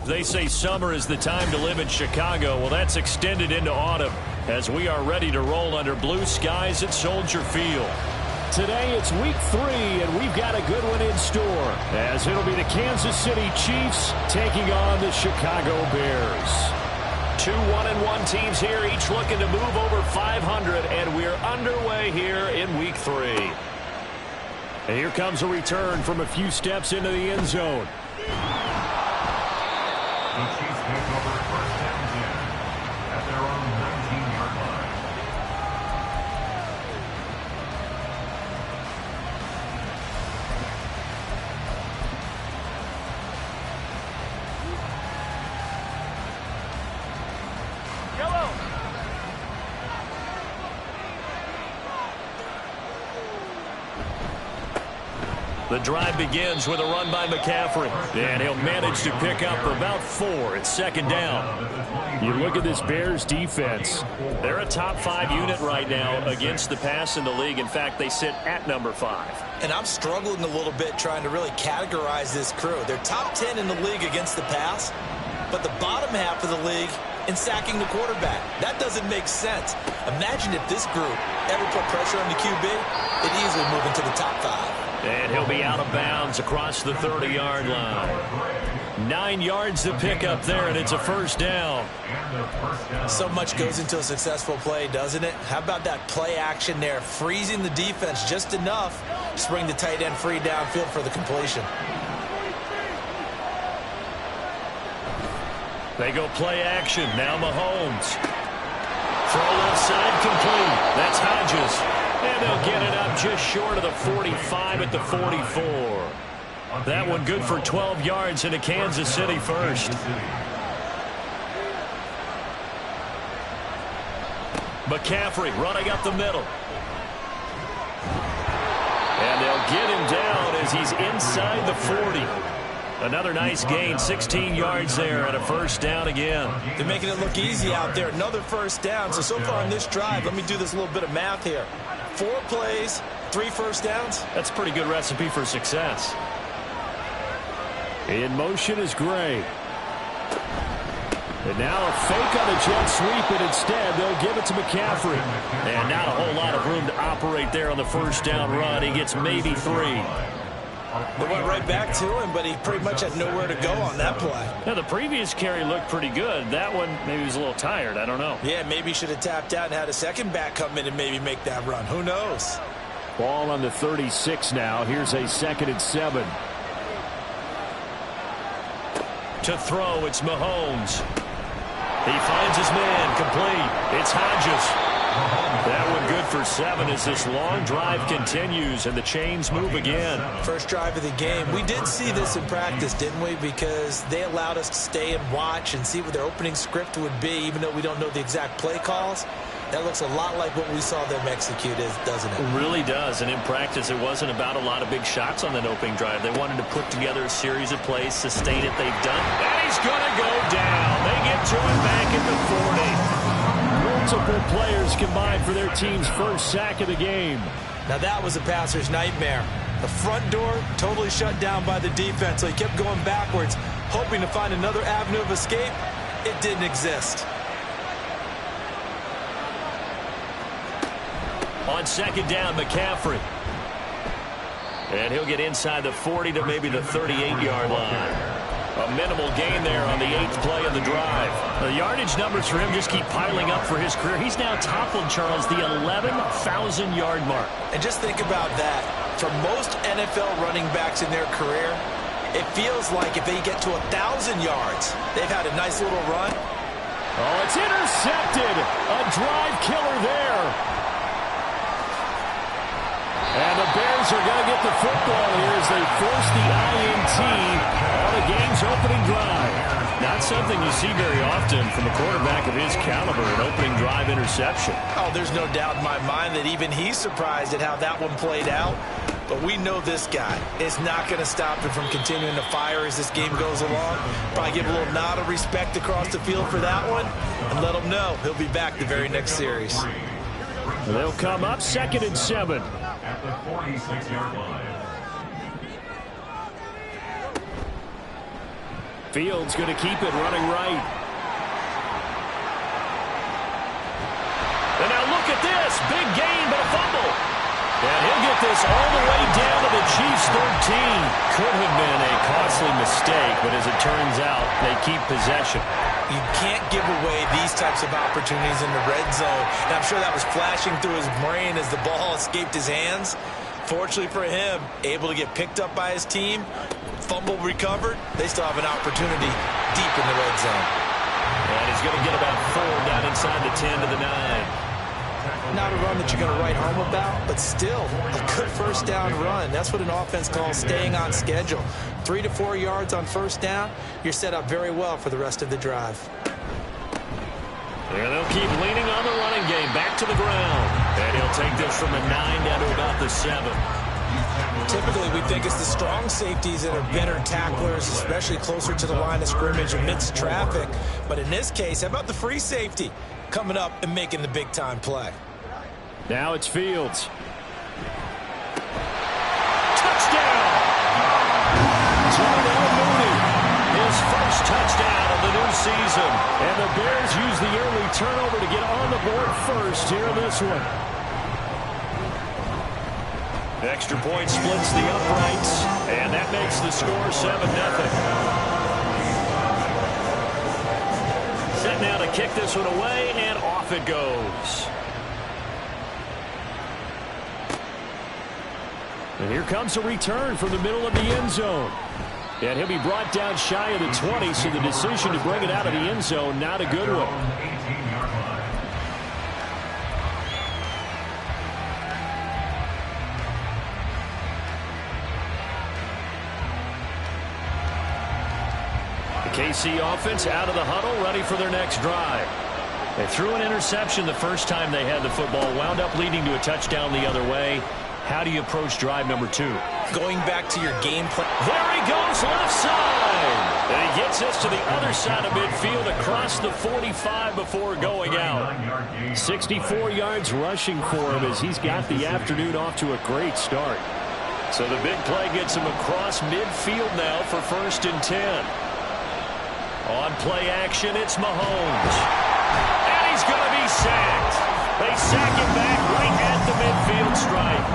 They say summer is the time to live in Chicago. Well, that's extended into autumn as we are ready to roll under blue skies at Soldier Field. Today it's week 3, and we've got a good one in store, as it'll be the Kansas City Chiefs taking on the Chicago Bears. 2 1-1 teams here, each looking to move over 500, and we're underway here in week 3. And here comes a return from a few steps into the end zone. The Chiefs take over first down 10 at their own 19-yard line. Yellow. The drive begins with a run by McCaffrey, and he'll manage to pick up about 4. It's second down. You look at this Bears defense. They're a top 5 unit right now against the pass in the league. In fact, they sit at number 5. And I'm struggling a little bit trying to really categorize this crew. They're top 10 in the league against the pass, but the bottom half of the league in sacking the quarterback. That doesn't make sense. Imagine if this group ever put pressure on the QB, it'd easily move into the top 5. And he'll be out of bounds across the 30-yard line. 9 yards to pick up there, and it's a first down. So much goes into a successful play, doesn't it? How about that play action there, freezing the defense just enough to bring the tight end free downfield for the completion. They go play action. Now Mahomes. Throw left side complete. That's Hodges. And they'll get it up just short of the 45 at the 44. That one good for 12 yards into Kansas City first. McCaffrey running up the middle. And they'll get him down as he's inside the 40. Another nice gain, 16 yards there, and a first down again. They're making it look easy out there. Another first down. So far on this drive, let me do this little bit of math here. 4 plays, 3 first downs. That's a pretty good recipe for success. In motion is Gray. And now a fake on a jet sweep, and instead they'll give it to McCaffrey. And not a whole lot of room to operate there on the first down run. He gets maybe 3. They went right back to him, but he pretty much had nowhere to go on that play. Now, the previous carry looked pretty good. That one, maybe he was a little tired. I don't know. Yeah, maybe he should have tapped out and had a second back come in and maybe make that run. Who knows? Ball on the 36 now. Here's a 2nd and 7. To throw, it's Mahomes. He finds his man, complete. It's Hodges. That one good for 7 as this long drive continues and the chains move again. First drive of the game. We did see this in practice, didn't we? Because they allowed us to stay and watch and see what their opening script would be, even though we don't know the exact play calls. That looks a lot like what we saw them execute, doesn't it? It really does. And in practice, it wasn't about a lot of big shots on that opening drive. They wanted to put together a series of plays, sustain it. They've done. And he's going to go down. They get to him back at the 40. Multiple players combined for their team's first sack of the game. Now that was a passer's nightmare. The front door totally shut down by the defense, so he kept going backwards, hoping to find another avenue of escape. It didn't exist. On second down, McCaffrey. And he'll get inside the 40 to maybe the 38-yard line. A minimal gain there on the 8th play of the drive. The yardage numbers for him just keep piling up for his career. He's now toppled, Charles, the 11,000-yard mark. And just think about that. For most NFL running backs in their career, it feels like if they get to 1,000 yards, they've had a nice little run. Oh, it's intercepted. A drive killer there. And the Bears Fields are going to get the football here as they force the INT on the game's opening drive. Not something you see very often from a quarterback of his caliber, an opening drive interception. Oh, there's no doubt in my mind that even he's surprised at how that one played out. But we know this guy is not going to stop him from continuing to fire as this game goes along. Probably give a little nod of respect across the field for that one and let him know he'll be back the very next series. They'll come up 2nd and 7. At the 46-yard line. Fields going to keep it running right. And now look at this. Big gain, but a fumble. And he'll get this all the way down to the Chiefs' 13. Could have been a costly mistake, but as it turns out, they keep possession. You can't give away these types of opportunities in the red zone. And I'm sure that was flashing through his brain as the ball escaped his hands. Fortunately for him, able to get picked up by his team, fumble recovered. They still have an opportunity deep in the red zone. And he's going to get about 4 down inside the 10 to the 9. Not a run that you're going to write home about, but still a good first down run. That's what an offense calls staying on schedule. 3 to 4 yards on first down, you're set up very well for the rest of the drive. And they'll keep leaning on the running game back to the ground. And he'll take this from the 9 down to about the 7. Typically, we think it's the strong safeties that are better tacklers, especially closer to the line of scrimmage amidst traffic. But in this case, how about the free safety coming up and making the big-time play? Now it's Fields. Touchdown! Darnell Mooney, his first touchdown of the new season. And the Bears use the early turnover to get on the board first here in this one. Extra point splits the uprights, and that makes the score 7-0. Set now to kick this one away, and off it goes. And here comes a return from the middle of the end zone. And he'll be brought down shy of the 20, so the decision to bring it out of the end zone, not a good one. The KC offense out of the huddle, ready for their next drive. They threw an interception the first time they had the football, wound up leading to a touchdown the other way. How do you approach drive number 2? Going back to your game plan. There he goes, left side. And he gets us to the other side of midfield across the 45 before going out. 64 yards rushing for him as he's got the afternoon off to a great start. So the big play gets him across midfield now for 1st and 10. On play action, it's Mahomes. And he's going to be sacked. They sack him back right at the midfield stripe.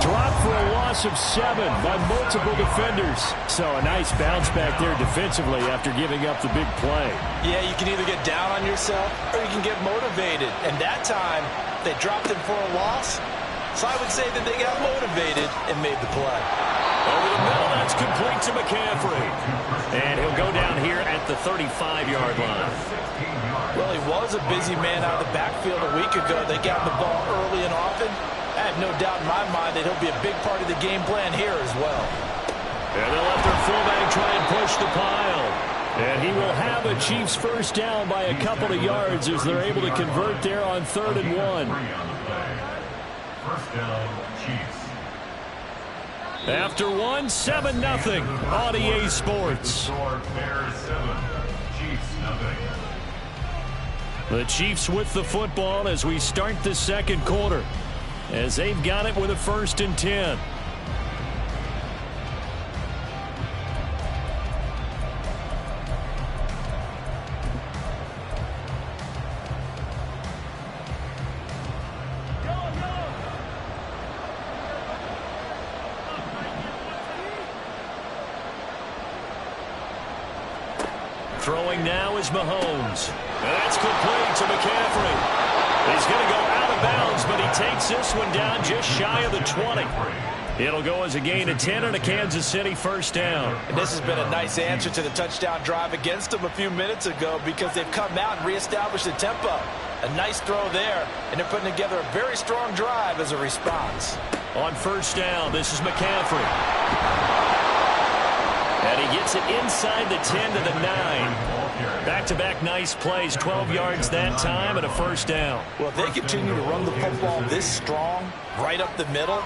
Dropped for a loss of 7 by multiple defenders. So a nice bounce back there defensively after giving up the big play. Yeah, you can either get down on yourself or you can get motivated. And that time, they dropped him for a loss. So I would say that they got motivated and made the play. Over the middle, that's complete to McCaffrey. And he'll go down here at the 35-yard line. Well, he was a busy man out of the backfield a week ago. They got the ball early and often. I have no doubt in my mind that he'll be a big part of the game plan here as well. And they'll let their fullback try and push the pile. And he will have a Chiefs first down by a couple of yards as they're able to convert there on 3rd and 1. First down, Chiefs. After 1, 7-0 on EA Sports. Bears 7, Chiefs 0. The Chiefs with the football as we start the second quarter, as they've got it with a 1st and 10. Throwing now is Mahomes. And that's complete to McCaffrey. He's going to go out of bounds, but he takes this one down just shy of the 20. It'll go as a gain of 10 and a Kansas City first down. And this has been a nice answer to the touchdown drive against them a few minutes ago because they've come out and reestablished the tempo. A nice throw there, and they're putting together a very strong drive as a response. On first down, this is McCaffrey. And he gets it inside the 10 to the 9. Back-to-back nice plays, 12 yards that time and a first down. Well, if they continue to run the football this strong, right up the middle,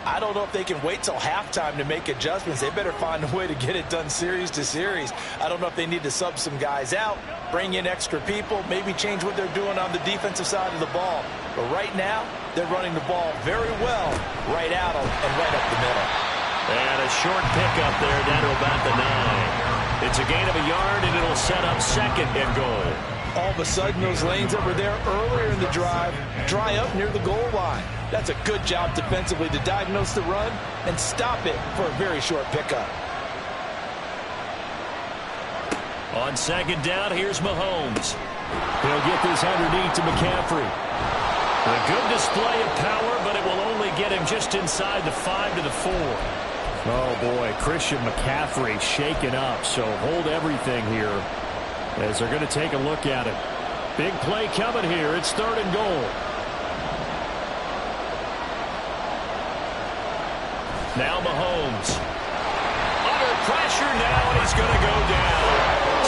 I don't know if they can wait till halftime to make adjustments. They better find a way to get it done series to series. I don't know if they need to sub some guys out, bring in extra people, maybe change what they're doing on the defensive side of the ball. But right now, they're running the ball very well right at them and right up the middle. And a short pickup there down to about the 9. It's a gain of a yard, and it'll set up second and goal. All of a sudden, those lanes that were there earlier in the drive dry up near the goal line. That's a good job defensively to diagnose the run and stop it for a very short pickup. On second down, here's Mahomes. He'll get this underneath to McCaffrey. A good display of power, but it will only get him just inside the 5 to the 4. Oh, boy, Christian McCaffrey shaken up, so hold everything here as they're going to take a look at it. Big play coming here. It's third and goal. Now Mahomes. Under pressure now, and he's going to go down.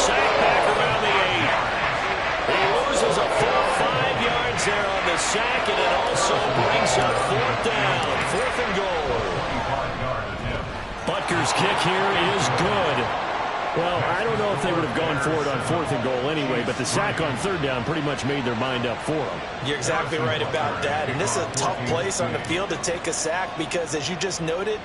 Sack back around the 8. He loses a full 5 yards there on the sack, and it also brings up fourth down. Fourth and goal. Butker's kick here is good. Well, I don't know if they would have gone for it on fourth and goal anyway, but the sack on third down pretty much made their mind up for them. You're exactly right about that. And this is a tough place on the field to take a sack because, as you just noted,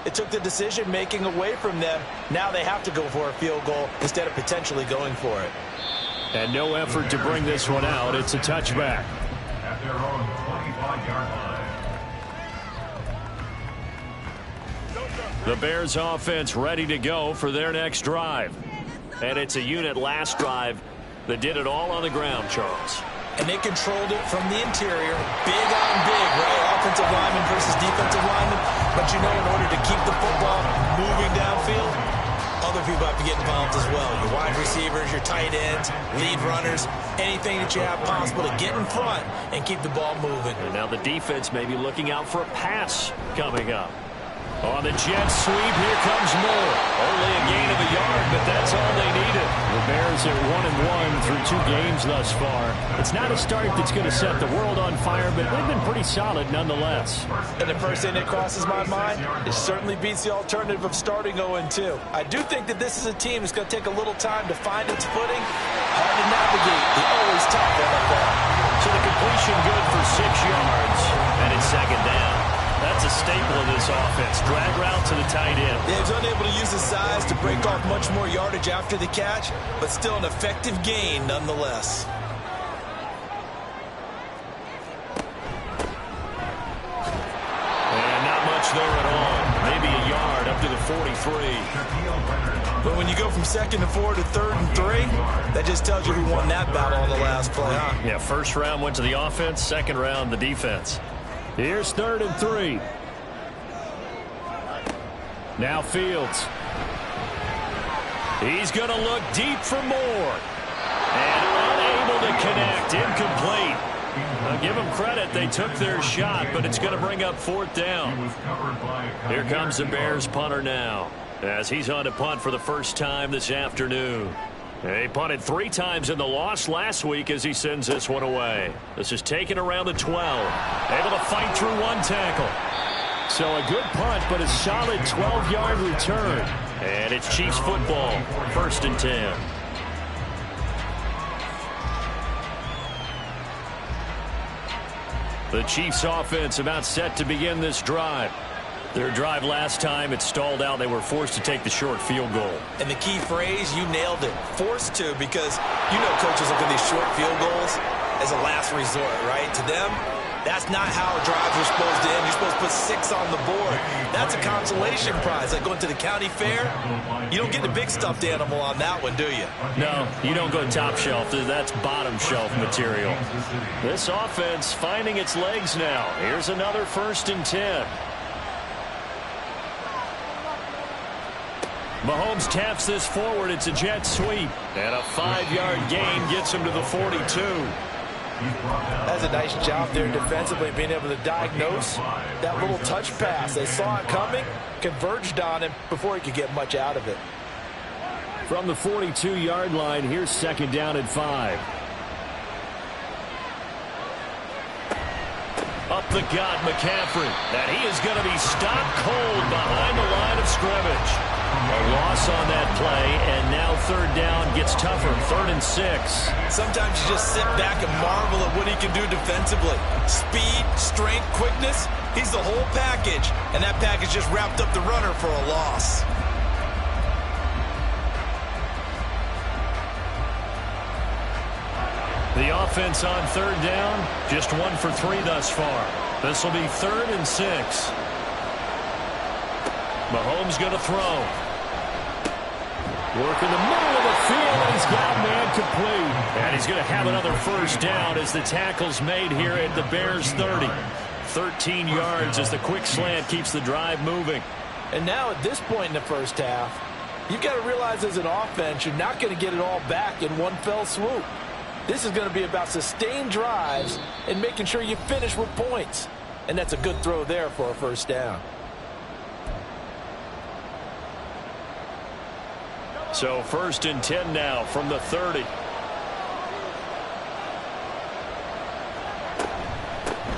it took the decision-making away from them. Now they have to go for a field goal instead of potentially going for it. And no effort to bring this one out. It's a touchback. At their own 25-yard line. The Bears offense ready to go for their next drive. And it's a unit last drive that did it all on the ground, Charles. And they controlled it from the interior. Big on big, right? Offensive lineman versus defensive lineman. But you know, in order to keep the football moving downfield, other people have to get involved as well. Your wide receivers, your tight ends, lead runners, anything that you have possible to get in front and keep the ball moving. And now the defense may be looking out for a pass coming up. On the jet sweep, here comes Moore. Only a gain of a yard, but that's all they needed. The Bears are 1-1 through 2 games thus far. It's not a start that's going to set the world on fire, but they've been pretty solid nonetheless. And the first thing that crosses my mind, it certainly beats the alternative of starting 0-2. I do think that this is a team that's going to take a little time to find its footing. Hard to navigate the always tough NFL. So the completion good for 6 yards, and it's second down. That's a staple of this offense. Drag route to the tight end. Yeah, he's unable to use his size to break off much more yardage after the catch, but still an effective gain nonetheless. And not much there at all. Maybe a yard up to the 43. But when you go from 2nd and 4 to 3rd and 3, that just tells you who won that battle on the last play, huh? Yeah, first round went to the offense, second round the defense. Here's 3rd and 3. Now Fields. He's going to look deep for Moore. And unable to connect. Incomplete. I'll give them credit. They took their shot, but it's going to bring up fourth down. Here comes the Bears punter now, as he's on to punt for the first time this afternoon. He punted 3 times in the loss last week as he sends this one away. This is taken around the 12. Able to fight through 1 tackle. So a good punt, but a solid 12-yard return. And it's Chiefs football, 1st and 10. The Chiefs offense about set to begin this drive. Their drive last time, it stalled out. They were forced to take the short field goal. And the key phrase, you nailed it. Forced to, because you know coaches look at these short field goals as a last resort, right? To them, that's not how drives are supposed to end. You're supposed to put 6 on the board. That's a consolation prize. Like going to the county fair, you don't get the big stuffed animal on that one, do you? No, you don't go top shelf. That's bottom shelf material. This offense finding its legs now. Here's another 1st and 10. Mahomes taps this forward. It's a jet sweep. And a 5-yard gain gets him to the 42. That's a nice job there defensively, being able to diagnose that little touch pass. They saw it coming, converged on him before he could get much out of it. From the 42-yard line, here's second down and 5. Up the gut, McCaffrey. And he is going to be stopped cold behind the line of scrimmage. A loss on that play, and now third down gets tougher, 3rd and 6. Sometimes you just sit back and marvel at what he can do defensively. Speed, strength, quickness, he's the whole package. And that package just wrapped up the runner for a loss. The offense on third down, just 1 for 3 thus far. This will be 3rd and 6. Mahomes going to throw. Work in the middle of the field, and he's got man complete. And he's going to have another first down as the tackle's made here at the Bears 30. 13 yards as the quick slant keeps the drive moving. And now at this point in the first half, you've got to realize as an offense, you're not going to get it all back in one fell swoop. This is going to be about sustained drives and making sure you finish with points. And that's a good throw there for a first down. So 1st and 10 now from the 30.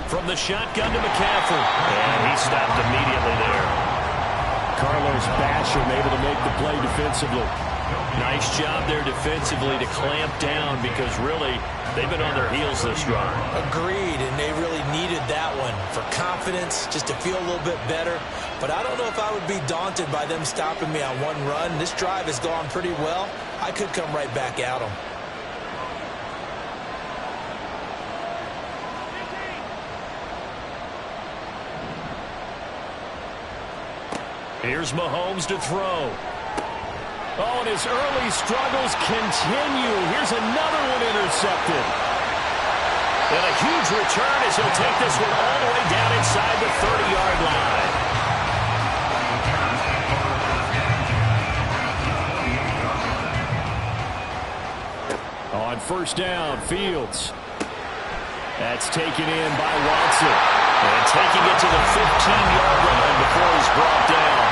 From the shotgun to McCaffrey. And he stopped immediately there. Carlos Basham able to make the play defensively. Nice job there defensively to clamp down because really they've been on their heels this drive. Agreed, and they really needed that one for confidence, just to feel a little bit better. But I don't know if I would be daunted by them stopping me on one run. This drive has gone pretty well. I could come right back at them. Here's Mahomes to throw. Oh, and his early struggles continue. Here's another one intercepted. And a huge return as he'll take this one all the way down inside the 30-yard line. On first down, Fields. That's taken in by Watson. And taking it to the 15-yard line before he's brought down.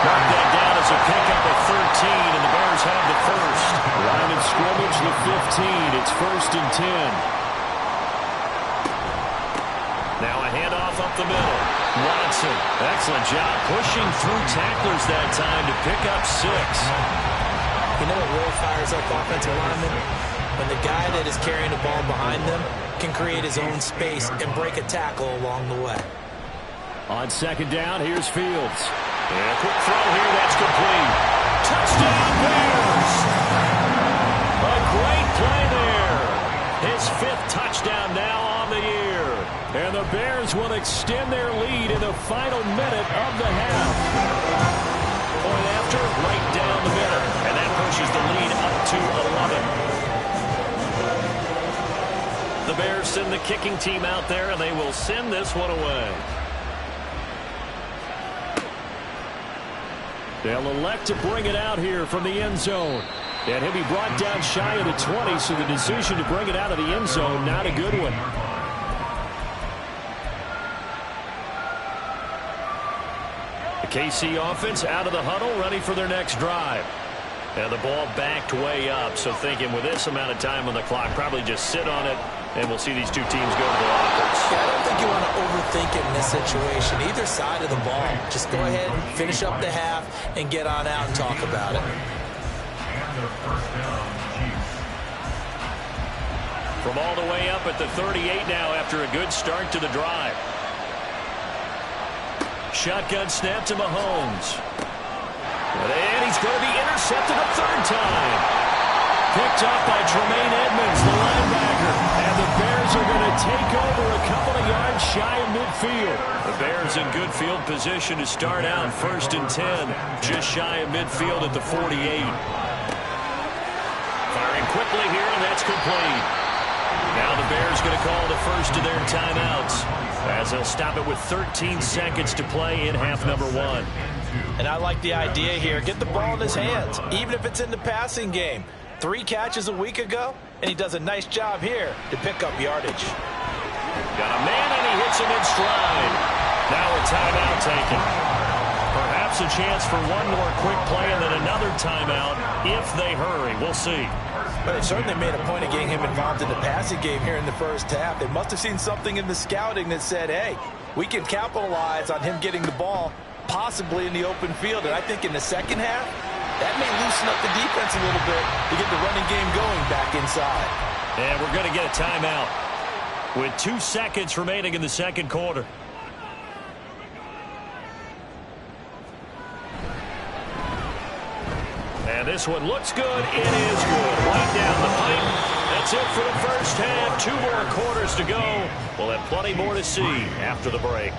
Mark that down as a pickup of 13, and the Bears have the first. Line of scrimmage, the 15. It's 1st and 10. Now a handoff up the middle. Watson, excellent job pushing through tacklers that time to pick up 6. You know what really fires up offensive linemen? When the guy that is carrying the ball behind them can create his own space and break a tackle along the way. On second down, here's Fields. And a quick throw here, that's complete. Touchdown, Bears! A great play there. His 5th touchdown now on the year. And the Bears will extend their lead in the final minute of the half. Point after, right down the middle. And that pushes the lead up to 11. The Bears send the kicking team out there, and they will send this one away. They'll elect to bring it out here from the end zone. And he'll be brought down shy of the 20, so the decision to bring it out of the end zone, not a good one. The KC offense out of the huddle, ready for their next drive. And the ball backed way up, so thinking with this amount of time on the clock, probably just sit on it, and we'll see these two teams go to the lockers. Yeah, I don't think you want to overthink it in this situation. Either side of the ball. Just go ahead, finish up the half, and get on out and talk about it. From all the way up at the 38 now after a good start to the drive. Shotgun snap to Mahomes. And he's going to be intercepted a 3rd time. Picked up by Tremaine Edmonds, the linebacker. And the Bears are going to take over a couple of yards shy of midfield. The Bears in good field position to start out 1st and 10. Just shy of midfield at the 48. Firing quickly here, and that's complete. Now the Bears going to call the first of their timeouts as they'll stop it with 13 seconds to play in half number 1. And I like the idea here. Get the ball in his hands, even if it's in the passing game. 3 catches a week ago, and he does a nice job here to pick up yardage. Got a man, and he hits him in stride. Now a timeout taken. Perhaps a chance for one more quick play and then another timeout if they hurry. We'll see. But they certainly made a point of getting him involved in the passing game here in the first half. They must have seen something in the scouting that said, hey, we can capitalize on him getting the ball possibly in the open field. And I think in the second half, that may loosen up the defense a little bit to get the running game going back inside. And we're going to get a timeout with 2 seconds remaining in the second quarter. And this one looks good. It is good. Right down the pipe. That's it for the first half. 2 more quarters to go. We'll have plenty more to see after the break.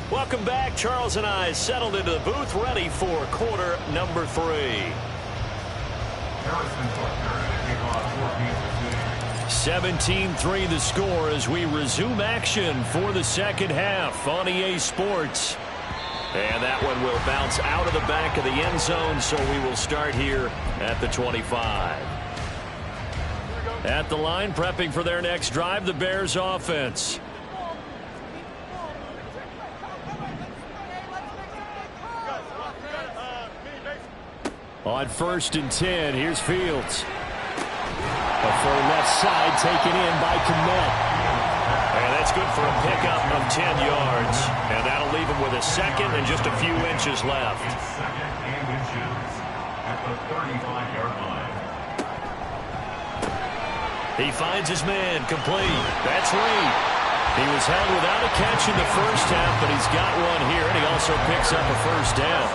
Welcome back. Charles and I settled into the booth, ready for quarter number 3. 17-3 the score as we resume action for the second half on EA Sports. And that one will bounce out of the back of the end zone, so we will start here at the 25. At the line, prepping for their next drive, the Bears offense. On 1st and 10, here's Fields. Before left side taken in by Kmet. And that's good for a pickup of 10 yards. And that'll leave him with a second and just a few inches left. Second and inches at the 35-yard line. He finds his man, complete. That's Reed. He was held without a catch in the first half, but he's got one here, and he also picks up a first down.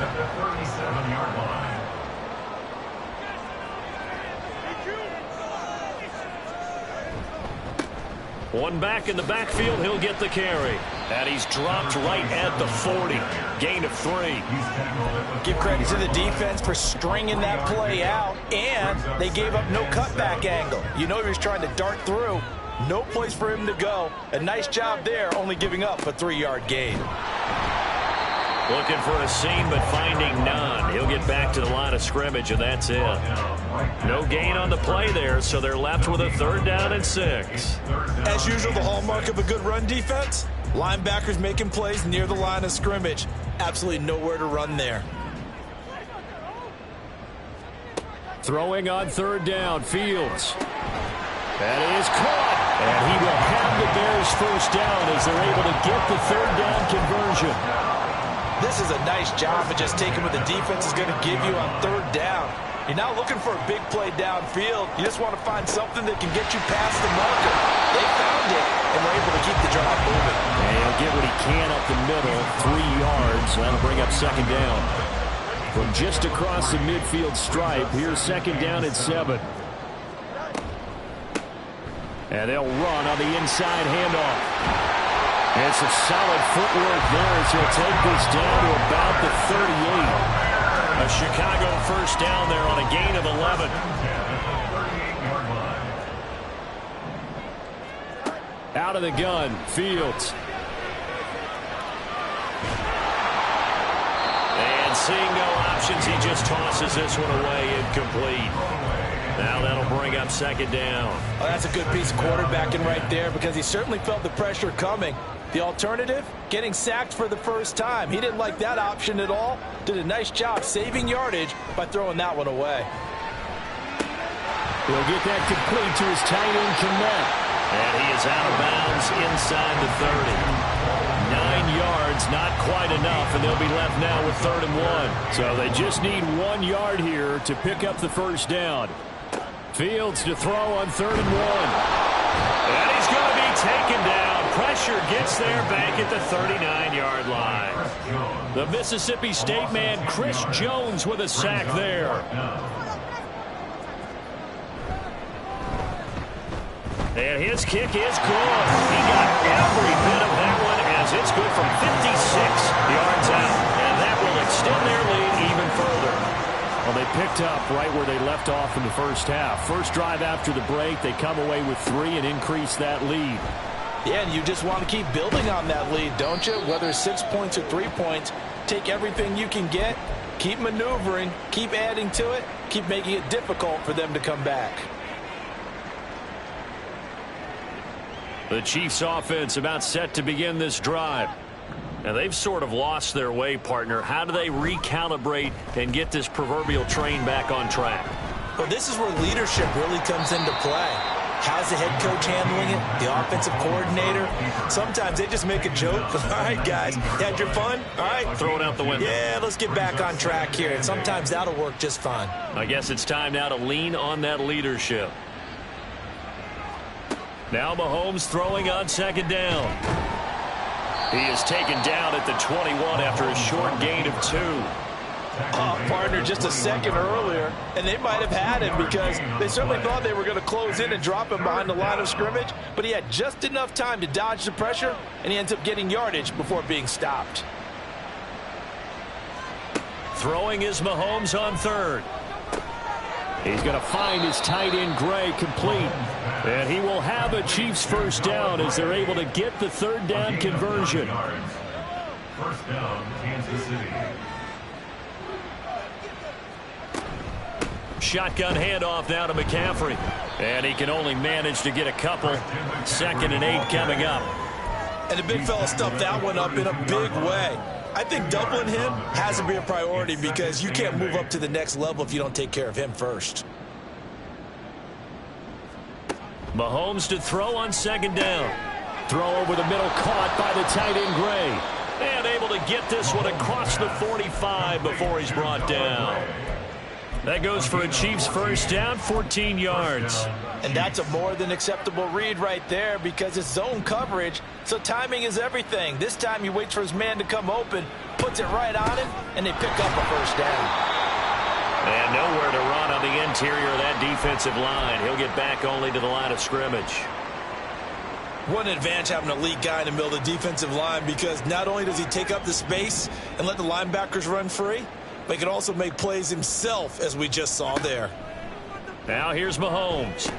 At the 37-yard line. One back in the backfield, he'll get the carry. And he's dropped right at the 40. Gain of 3. Give credit to the defense for stringing that play out, and they gave up no cutback angle. You know he was trying to dart through. No place for him to go. A nice job there, only giving up a 3-yard gain. Looking for a seam, but finding none. He'll get back to the line of scrimmage, and that's it. No gain on the play there, so they're left with a 3rd down and 6. As usual, the hallmark of a good run defense, linebackers making plays near the line of scrimmage. Absolutely nowhere to run there. Throwing on 3rd down, Fields. That is caught, and he will have the Bears first down as they're able to get the 3rd down conversion. This is a nice job of just taking what the defense is going to give you on 3rd down. You're not looking for a big play downfield. You just want to find something that can get you past the marker. They found it, and were able to keep the drive moving. And he'll get what he can up the middle, 3 yards. That'll bring up 2nd down. From just across the midfield stripe, here's 2nd down and 7. And they'll run on the inside handoff. And some solid footwork there as he'll take this down to about the 38. A Chicago first down there on a gain of 11. Out of the gun, Fields. And seeing no options, he just tosses this one away, incomplete. Now that'll bring up 2nd down. Oh, that's a good piece of quarterbacking right there because he certainly felt the pressure coming. The alternative, getting sacked for the first time. He didn't like that option at all. Did a nice job saving yardage by throwing that one away. He'll get that complete to his tight end, Kmet. And he is out of bounds inside the 30. 9 yards, not quite enough, and they'll be left now with 3rd and 1. So they just need 1 yard here to pick up the first down. Fields to throw on 3rd and 1. And he's going to be taken down. Pressure gets there back at the 39-yard line. The Mississippi State man, Chris Jones, with a sack there. And his kick is good. He got every bit of that one as it's good from 56 yards out. And that will extend their lead even further. Well, they picked up right where they left off in the first half. First drive after the break, they come away with 3 and increase that lead. Yeah, and you just want to keep building on that lead, don't you? Whether it's 6 points or 3 points, take everything you can get, keep maneuvering, keep adding to it, keep making it difficult for them to come back. The Chiefs offense about set to begin this drive. Now they've sort of lost their way, partner. How do they recalibrate and get this proverbial train back on track? Well, this is where leadership really comes into play. How's the head coach handling it? The offensive coordinator? Sometimes they just make a joke. All right, guys, had your fun? All right. Throw it out the window. Yeah, let's get back on track here. And sometimes that'll work just fine. I guess it's time now to lean on that leadership. Now Mahomes throwing on second down. He is taken down at the 21 after a short gain of 2. Oh, partner, just a second earlier, and they might have had him because they certainly thought they were going to close in and drop him behind the line of scrimmage, but he had just enough time to dodge the pressure, and he ends up getting yardage before being stopped. Throwing is Mahomes on third. He's going to find his tight end Gray complete. And he will have a Chiefs first down as they're able to get the third down conversion. First down, Kansas City. Shotgun handoff now to McCaffrey. And he can only manage to get a couple. 2nd and 8 coming up. And the big fella stuffed that one up in a big way. I think doubling him has to be a priority because you can't move up to the next level if you don't take care of him first. Mahomes to throw on second down. Throw over the middle, caught by the tight end Gray. And able to get this one across the 45 before he's brought down. That goes for a Chiefs first down, 14 yards. And that's a more than acceptable read right there because it's zone coverage, so timing is everything. This time he waits for his man to come open, puts it right on him, and they pick up a first down. And nowhere to run on the interior of that defensive line. He'll get back only to the line of scrimmage. What an advantage having a elite guy in the middle of the defensive line because not only does he take up the space and let the linebackers run free, but he can also make plays himself, as we just saw there. Now here's Mahomes.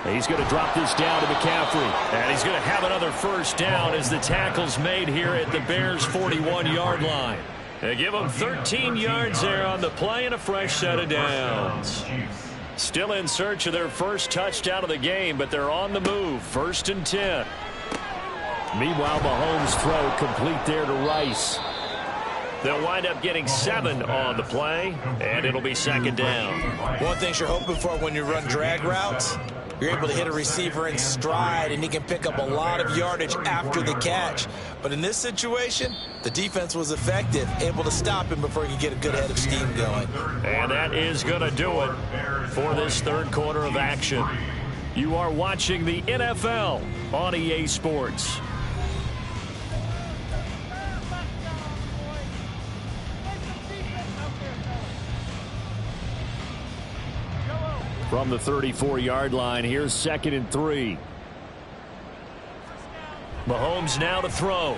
He's going to drop this down to McCaffrey. And he's going to have another first down as the tackle's made here at the Bears' 41-yard line. They give them 13 yards there on the play and a fresh set of downs. Still in search of their first touchdown of the game, but they're on the move. 1st and 10. Meanwhile, Mahomes' throw complete there to Rice. They'll wind up getting 7 on the play, and it'll be second down. One thing you're hoping for when you run drag routes, you're able to hit a receiver in stride, and he can pick up a lot of yardage after the catch. But in this situation, the defense was effective, able to stop him before he could get a good head of steam going. And that is going to do it for this third quarter of action. You are watching the NFL on EA Sports. From the 34-yard line, here's 2nd and 3. Mahomes now to throw.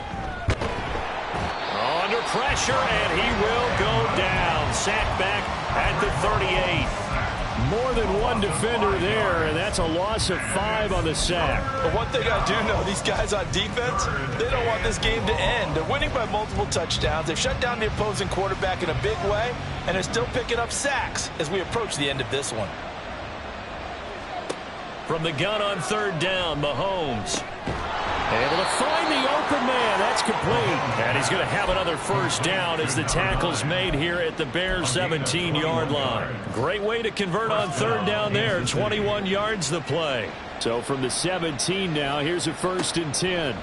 Under pressure, and he will go down. Sacked back at the 38. More than one defender there, and that's a loss of 5 on the sack. But one thing I do know, these guys on defense, they don't want this game to end. They're winning by multiple touchdowns. They've shut down the opposing quarterback in a big way, and they're still picking up sacks as we approach the end of this one. From the gun on third down, Mahomes. Able to find the open man. That's complete. And he's going to have another first down as the tackle's made here at the Bears' 17-yard line. Great way to convert on third down there. 21 yards the play. So from the 17 now, here's a 1st and 10.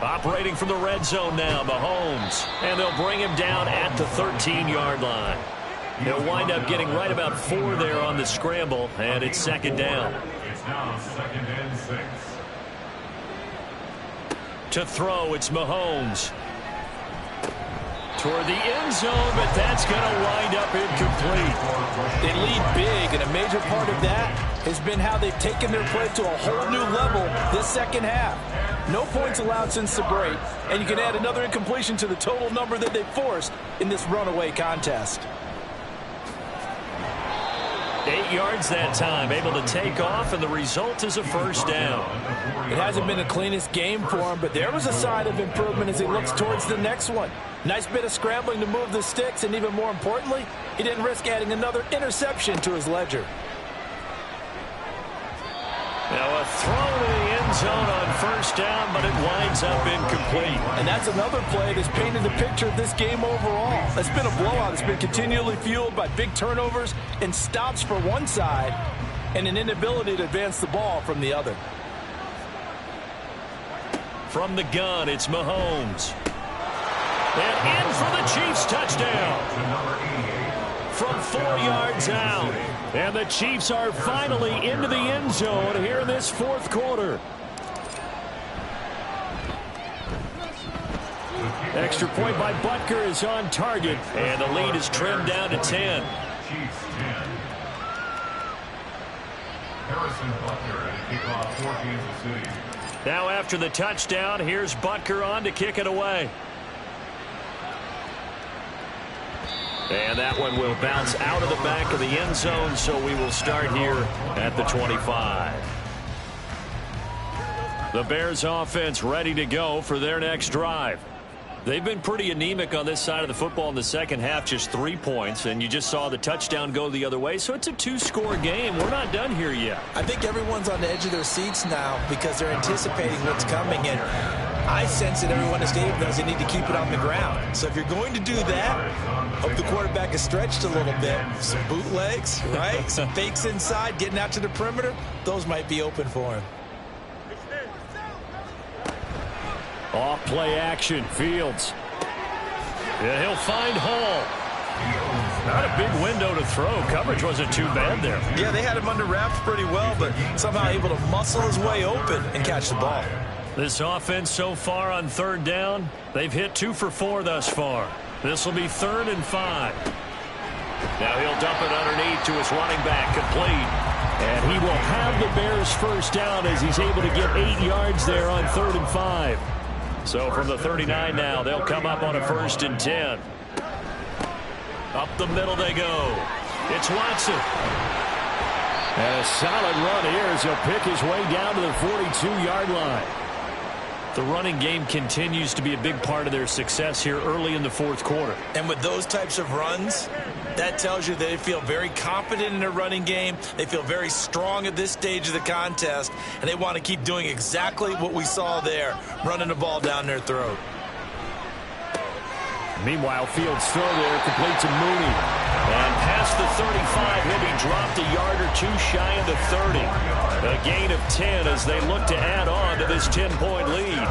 Operating from the red zone now, Mahomes. And they'll bring him down at the 13-yard line. They'll wind up getting right about 4 there on the scramble, and it's second down. Now 2nd and 6. To throw, it's Mahomes. Toward the end zone, but that's going to wind up incomplete. They lead big, and a major part of that has been how they've taken their play to a whole new level this second half. No points allowed since the break, and you can add another incompletion to the total number that they forced in this runaway contest. 8 yards that time, able to take off, and the result is a first down. It hasn't been the cleanest game for him, but there was a sign of improvement as he looks towards the next one. Nice bit of scrambling to move the sticks, and even more importantly, he didn't risk adding another interception to his ledger. Now a throw to the end zone on first down, but it winds up incomplete. And that's another play that's painted the picture of this game overall. It's been a blowout. It's been continually fueled by big turnovers and stops for one side and an inability to advance the ball from the other. From the gun, it's Mahomes. And in for the Chiefs touchdown. From 4 yards out. And the Chiefs are finally into the end zone here in this fourth quarter. Extra point by Butker is on target. And the lead is trimmed down to 10. Chiefs 10. Harrison Butker to kick off for Kansas City. Now after the touchdown, here's Butker on to kick it away. And that one will bounce out of the back of the end zone, so we will start here at the 25. The Bears offense ready to go for their next drive. They've been pretty anemic on this side of the football in the second half, just 3 points, and you just saw the touchdown go the other way, so it's a 2-score game. We're not done here yet. I think everyone's on the edge of their seats now because they're anticipating what's coming, and I sense that everyone in the stadium knows they need to keep it on the ground. So if you're going to do that, hope the quarterback is stretched a little bit. Some bootlegs, right? Some fakes inside, getting out to the perimeter. Those might be open for him. Off play action, Fields. And he'll find Hall. Not a big window to throw. Coverage wasn't too bad there. Yeah, they had him under wraps pretty well, but somehow able to muscle his way open and catch the ball. This offense so far on third down, they've hit 2 for 4 thus far. This will be 3rd and 5. Now he'll dump it underneath to his running back, complete. And he will have the Bears first down as he's able to get 8 yards there on 3rd and 5. So from the 39 now, they'll come up on a 1st and 10. Up the middle they go. It's Watson. And a solid run here as he'll pick his way down to the 42-yard line. The running game continues to be a big part of their success here early in the fourth quarter. And with those types of runs, that tells you they feel very confident in their running game. They feel very strong at this stage of the contest, and they want to keep doing exactly what we saw there, running the ball down their throat. Meanwhile, Fields' throw there complete to Mooney. And past the 35, he'll be dropped a yard or 2 shy of the 30. A gain of 10 as they look to add on to this 10-point lead.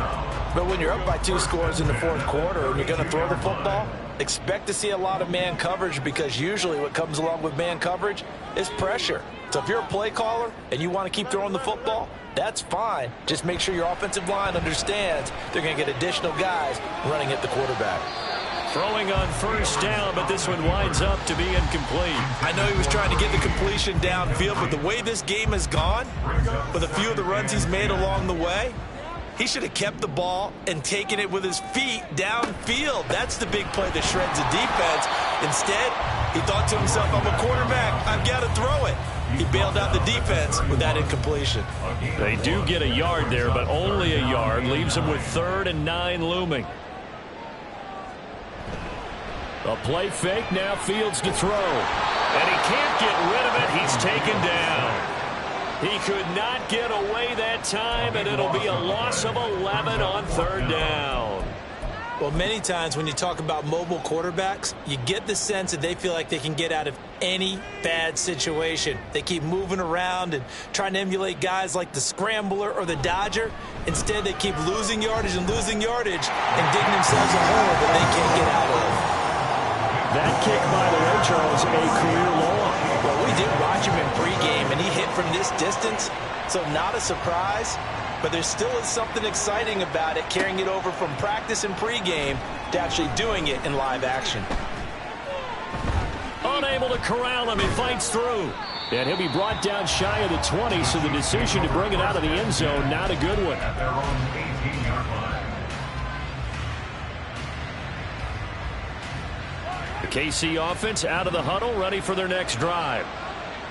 But when you're up by 2 scores in the fourth quarter and you're going to throw the football, expect to see a lot of man coverage, because usually what comes along with man coverage is pressure. So if you're a play caller and you want to keep throwing the football, that's fine. Just make sure your offensive line understands they're going to get additional guys running at the quarterback. Throwing on first down, but this one winds up to be incomplete. I know he was trying to get the completion downfield, but the way this game has gone, with a few of the runs he's made along the way, he should have kept the ball and taken it with his feet downfield. That's the big play that shreds the defense. Instead, he thought to himself, I'm a quarterback, I've got to throw it. He bailed out the defense with that incompletion. They do get a yard there, but only a yard. Leaves them with 3rd and 9 looming. A play fake, now Fields to throw. And he can't get rid of it. He's taken down. He could not get away that time, and it'll be a loss of 11 on 3rd down. Well, many times when you talk about mobile quarterbacks, you get the sense that they feel like they can get out of any bad situation. They keep moving around and trying to emulate guys like the scrambler or the dodger. Instead, they keep losing yardage and digging themselves a hole that they can't get out of. That kick, by the way, Charles, a career long. Well, we did watch him in pregame, and he hit from this distance, so not a surprise. But there still is something exciting about it, carrying it over from practice and pregame to actually doing it in live action. Unable to corral him, he fights through. And he'll be brought down shy of the 20, so the decision to bring it out of the end zone, not a good one. At their own 18-yard line. The KC offense out of the huddle, ready for their next drive.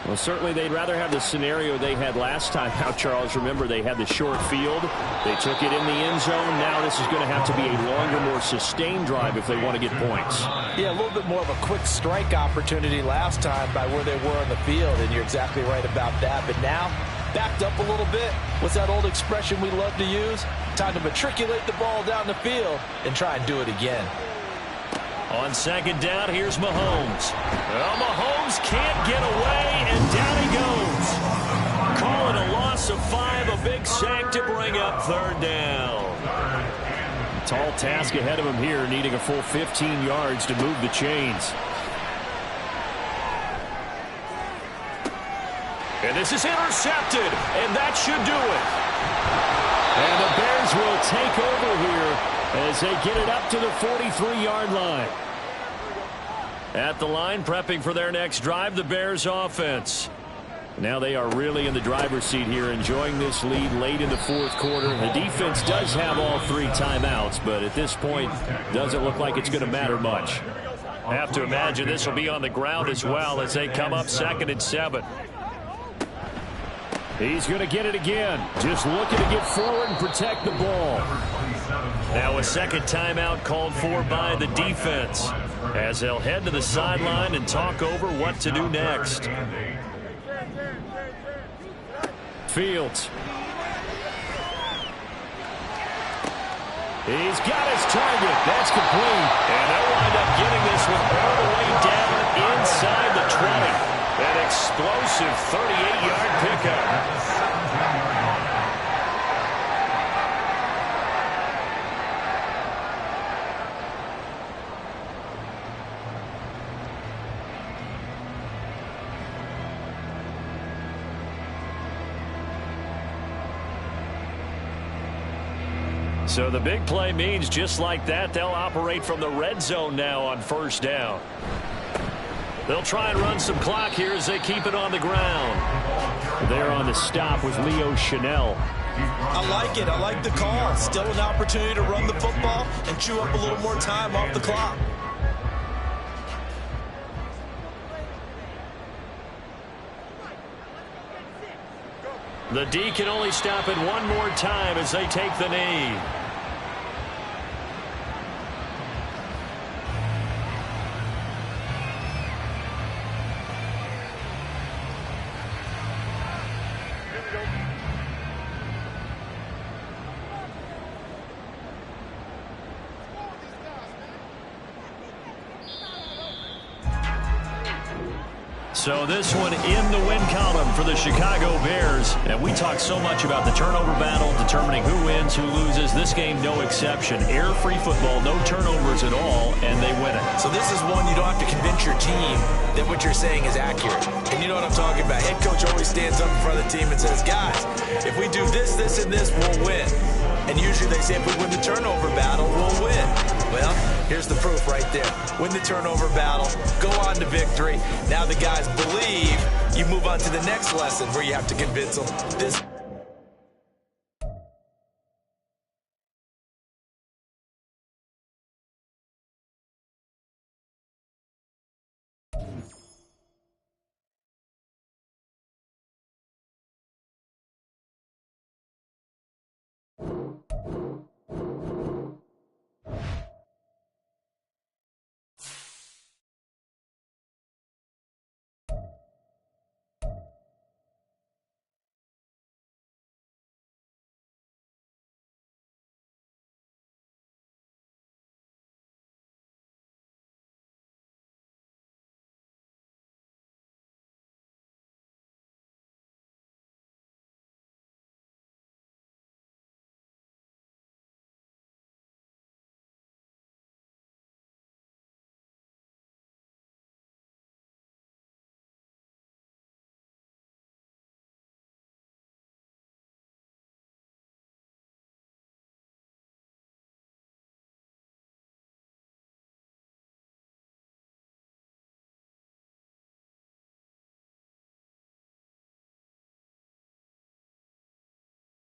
Well, certainly they'd rather have the scenario they had last time out, Charles. Remember, they had the short field. They took it in the end zone. Now this is going to have to be a longer, more sustained drive if they want to get points. Yeah, a little bit more of a quick strike opportunity last time by where they were on the field, and you're exactly right about that. But now, backed up a little bit. What's that old expression we love to use? Time to matriculate the ball down the field and try and do it again. On second down, here's Mahomes. Well, Mahomes can't get away, and down he goes. Call it a loss of 5, a big sack to bring up third down. Tall task ahead of him here, needing a full 15 yards to move the chains. And this is intercepted, and that should do it. And the Bears will take over here as they get it up to the 43-yard line. At the line, prepping for their next drive, the Bears offense. Now they are really in the driver's seat here, enjoying this lead late in the fourth quarter. The defense does have all 3 timeouts, but at this point, doesn't look like it's going to matter much. I have to imagine this will be on the ground as well as they come up 2nd and 7. He's going to get it again. Just looking to get forward and protect the ball. Now a second timeout called for by the defense as they'll head to the sideline and talk over what to do next. Fields. He's got his target. That's complete. And they'll wind up getting this one all the way down inside the 20. An explosive 38-yard pickup. So the big play means just like that, they'll operate from the red zone now on first down. They'll try and run some clock here as they keep it on the ground. There on the stop was Leo Chanel. I like it. I like the call. Still an opportunity to run the football and chew up a little more time off the clock. The D can only stop it one more time as they take the knee. So this one in the win column for the Chicago Bears. And we talk so much about the turnover battle, determining who wins, who loses. This game, no exception. Air-free football, no turnovers at all, and they win it. So this is one you don't have to convince your team that what you're saying is accurate. And you know what I'm talking about. Head coach always stands up in front of the team and says, guys, if we do this, this, and this, we'll win. And usually they say if we win the turnover battle, we'll win. Well, here's the proof right there. Win the turnover battle, go on to victory. Now the guys believe. You move on to the next lesson where you have to convince them this